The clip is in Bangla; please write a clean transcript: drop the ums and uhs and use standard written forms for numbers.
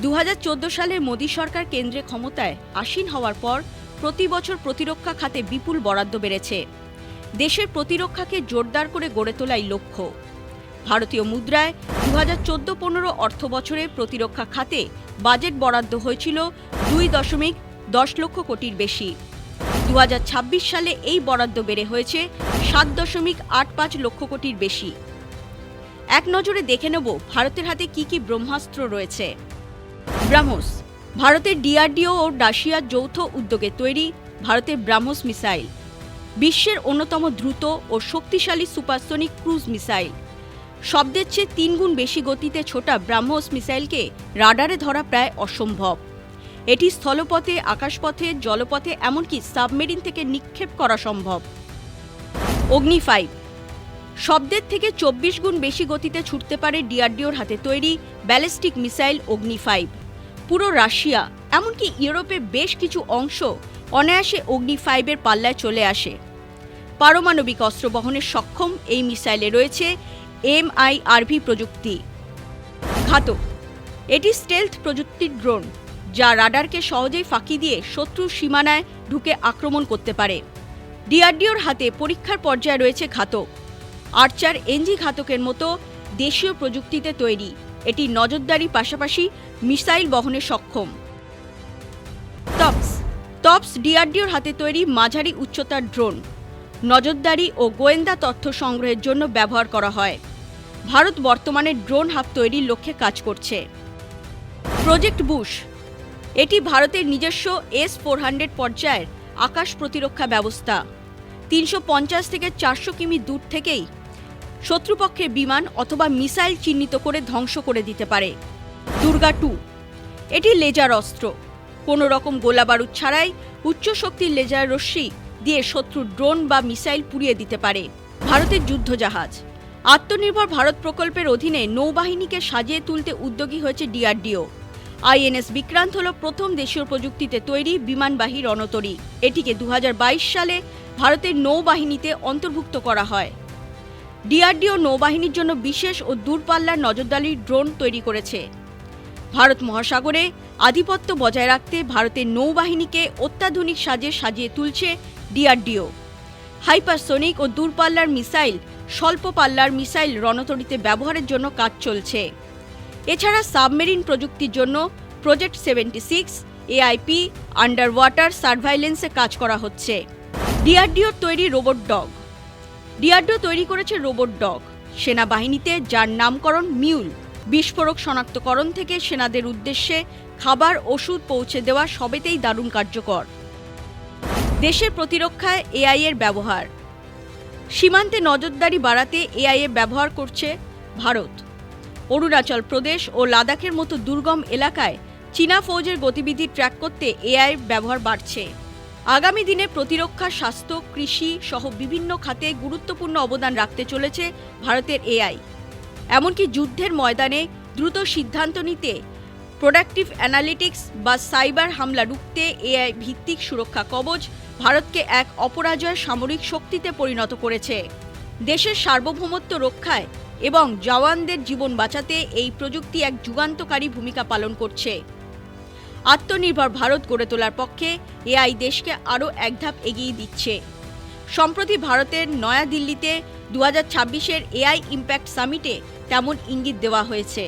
2014 সালে মোদী সরকার কেন্দ্রে ক্ষমতায় আসীন হওয়ার পর প্রতি বছর প্রতিরক্ষা খাতে বিপুল বরাদ্দ বেড়েছে। দেশের প্রতিরক্ষাকে জোরদার করে গড়ে তোলাই লক্ষ্য। ভারতীয় মুদ্রায় 2014-15 অর্থ বছরে প্রতিরক্ষা খাতে বাজেট বরাদ্দ হয়েছিল 2.10 লক্ষ কোটির বেশি। 2026 সালে এই বরাদ্দ বেড়ে হয়েছে 7.85 লক্ষ কোটির বেশি। এক নজরে দেখে নেব ভারতের হাতে কি কি ব্রহ্মাস্ত্র রয়েছে। ব্রাহ্মস, ভারতের ডিআরডিও ও রাশিয়ার যৌথ উদ্যোগে তৈরি ভারতের ব্রাহ্মস মিসাইল বিশ্বের অন্যতম দ্রুত ও শক্তিশালী সুপারসনিক ক্রুজ মিসাইল। শব্দের চেয়ে 3 গুণ বেশি গতিতে ছোটা ব্রাহ্মস মিসাইলকে রাডারে ধরা প্রায় অসম্ভব। এটি স্থলপথে, আকাশপথে, জলপথে, এমনকি সাবমেরিন থেকে নিক্ষেপ করা সম্ভব। অগ্নি 5, শব্দের থেকে 24 গুণ বেশি গতিতে ছুটতে পারে ডিআরডিওর হাতে তৈরি ব্যালিস্টিক মিসাইল অগ্নি 5। পুরো রাশিয়া, এমনকি ইউরোপের বেশ কিছু অংশ অনায়াসে অগ্নি 5-এর পাল্লায় চলে আসে। পারমাণবিক অস্ত্র বহনের সক্ষম এই মিসাইলে রয়েছে MIRV প্রযুক্তি। ঘাতক, এটি স্টেলথ প্রযুক্তির ড্রোন, যা রাডারকে সহজেই ফাঁকি দিয়ে শত্রুর সীমানায় ঢুকে আক্রমণ করতে পারে। ডিআরডিওর হাতে পরীক্ষার পর্যায়ে রয়েছে ঘাতক। আর্চার এনজি ঘাতকের মতো দেশীয় প্রযুক্তিতে তৈরি, এটি নজরদারির পাশাপাশি মিসাইল বহনে সক্ষম। টপস ডিআরডিওর হাতে তৈরি মাঝারি উচ্চতার ড্রোন, নজরদারি ও গোয়েন্দা তথ্য সংগ্রহের জন্য ব্যবহার করা হয়। ভারত বর্তমানে ড্রোন হাব তৈরির লক্ষ্যে কাজ করছে। প্রজেক্ট বুশ, এটি ভারতের নিজস্ব S-400 পর্যায়ের আকাশ প্রতিরক্ষা ব্যবস্থা। 350 থেকে 400 কিমি দূর থেকেই শত্রুপক্ষের বিমান অথবা মিসাইল চিহ্নিত করে ধ্বংস করে দিতে পারে। দুর্গা 2, এটি লেজার অস্ত্র, কোনো রকম গোলাবারুদ ছাড়াই উচ্চ শক্তির লেজার রশ্মি দিয়ে শত্রুর ড্রোন বা মিসাইল পুড়িয়ে দিতে পারে। ভারতের যুদ্ধজাহাজ, আত্মনির্ভর ভারত প্রকল্পের অধীনে নৌবাহিনীকে সাজিয়ে তুলতে উদ্যোগী হয়েছে ডিআরডিও। INS বিক্রান্ত হল প্রথম দেশীয় প্রযুক্তিতে তৈরি বিমানবাহী রণতরী। এটিকে 2022 সালে ভারতের নৌবাহিনীতে অন্তর্ভুক্ত করা হয়। ডিআরডিও নৌবাহিনীর জন্য বিশেষ ও দূরপাল্লার নজরদারি ড্রোন তৈরি করেছে। ভারত মহাসাগরে আধিপত্য বজায় রাখতে ভারতের নৌবাহিনীকে অত্যাধুনিক সাজে সাজিয়ে তুলছে ডিআরডিও। হাইপারসোনিক ও দূরপাল্লার মিসাইল, স্বল্প পাল্লার মিসাইল রণতরীতে ব্যবহারের জন্য কাজ চলছে। এছাড়া সাবমেরিন প্রযুক্তির জন্য প্রজেক্ট 76, AIP, আন্ডার ওয়াটার সার্ভাইলেন্সে কাজ করা হচ্ছে। ডিআরডিওর তৈরি রোবট ডগ, ডিআরডিও তৈরি করেছে রোবট ডগ সেনাবাহিনীতে, যার নামকরণ মিউল। বিস্ফোরক শনাক্তকরণ থেকে সেনাদের উদ্দেশ্যে খাবার, ওষুধ পৌঁছে দেওয়া সবেতেই দারুণ কার্যকর। দেশের প্রতিরক্ষায় AI এর ব্যবহার, সীমান্তে নজরদারি বাড়াতে AI এর ব্যবহার করছে ভারত। অরুণাচল প্রদেশ ও লাদাখের মতো দুর্গম এলাকায় চীনা ফৌজের গতিবিধি ট্র্যাক করতে AI ব্যবহার বাড়ছে। আগামী দিনে প্রতিরক্ষা, স্বাস্থ্য, কৃষি সহ বিভিন্ন খাতে গুরুত্বপূর্ণ অবদান রাখতে চলেছে ভারতের AI। এমনকি যুদ্ধের ময়দানে দ্রুত সিদ্ধান্ত নিতে, প্রোডাক্টিভ অ্যানালিটিক্স বা সাইবার হামলা রুখতে AI ভিত্তিক সুরক্ষা কবচ ভারতকে এক অপরাজয় সামরিক শক্তিতে পরিণত করেছে। দেশের সার্বভৌমত্ব রক্ষায় এবং জওয়ানদের জীবন বাঁচাতে এই প্রযুক্তি এক যুগান্তকারী ভূমিকা পালন করছে। আত্মনির্ভর ভারত গড়ে তোলার পক্ষে AI দেশকে আরও এক ধাপ এগিয়ে দিচ্ছে। সম্প্রতি ভারতের নয়াদিল্লিতে 2026-এর AI ইম্প্যাক্ট সামিটে তেমন ইঙ্গিত দেওয়া হয়েছে।